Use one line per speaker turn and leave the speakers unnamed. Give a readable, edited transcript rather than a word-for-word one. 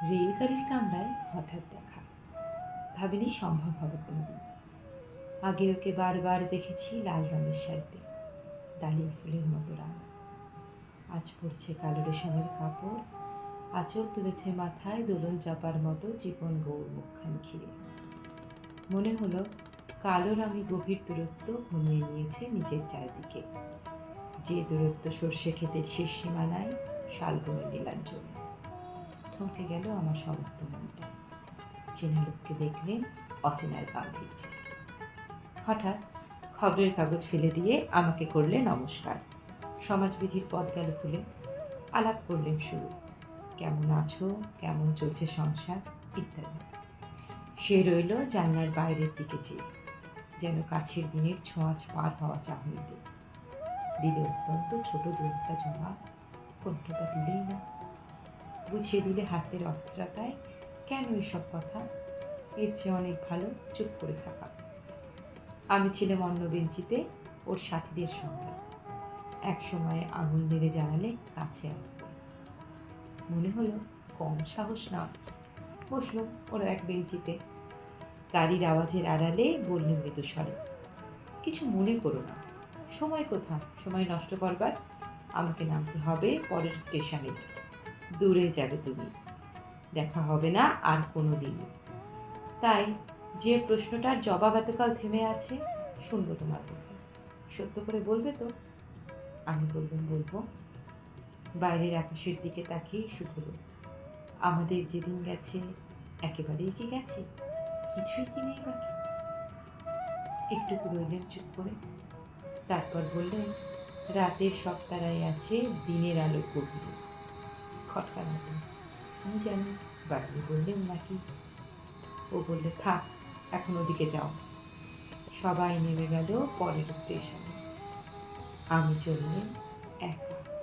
রেলগাড়ির কামরায় হঠাৎ দেখা, ভাবিনি সম্ভব হবে কোনোদিন। আগে ওকে বারবার দেখেছি লাল রঙের শাড়িতে, ডালিয়া ফুলের মতো রাঙা। আজ পড়ছে কালো রেশমের কাপড়, আঁচল তুলেছে মাথায় দোলন চাপার মতো চিকন গৌর মুখখানি ঘিরে। মনে হলো কালো রঙে গভীর দূরত্ব ঘনিয়ে নিয়েছে নিজের চারিদিকে, যে দূরত্ব সর্ষে ক্ষেতের শেষ সীমানায় শালবনের নীলাঞ্জনে। থমকে গেল আমার সমস্ত মনটা। চেনা লোককে দেখলে অচেনার গাম্ভীর্য। হঠাৎ খবরের কাগজ ফেলে দিয়ে আমাকে করলে নমস্কার। সমাজবিধির পথ গেল খুলে। আলাপ করলেন শুরু, কেমন আছো, কেমন চলছে সংসার ইত্যাদি। সে রইল জানলার বাইরের দিকে চেয়ে, যেন কাছের দিনের ছোঁয়াচ পার হওয়া চাহনিতে। দিলে অত্যন্ত ছোট দু একটা জবাব, কণ্ঠটা দিলেই না। বুঝিয়ে দিলে হাসতের অস্থিরতায়, কেন এসব কথা, এর চেয়ে অনেক ভালো চুপ করে থাকা। আমি ছিলাম অন্য বেঞ্চিতে ওর সাথীদের সঙ্গে। এক সময় আঙুল নেড়ে জানালে কাছে আসতে। মনে হলো কম সাহস না। বসলো ওরা এক বেঞ্চিতে। গাড়ির আওয়াজের আড়ালে বললে মৃদু স্বরে, কিছু মনে করো না। সময় কোথা সময় নষ্ট করবার? আমাকে নামতে হবে পরের স্টেশনে। দূরে যাবে তুমি, দেখা হবে না আর কোনো দিন। তাই যে প্রশ্নটার জবাব এতকাল থেমে আছে, শুনবো তোমার মুখে। সত্য করে বলবে তো? আমি বললাম বলবো। বাইরের আকাশের দিকে তাকিয়ে শুধু, আমাদের যেদিন গেছে একেবারেই কি গেছে? কিছুই কি নেই বাকি? একটুকু রইলেন চুপ করে, তারপর বললেন, রাতের সব তারাই আছে দিনের আলোর গভীরে। খটকা লাগলো। কি জানি বাড়িয়ে বললেন নাকি। ও বললে, থাক এখন ওদিকে যাও। সবাই নেমে গেল পরের স্টেশনে। আমি চললেন একা।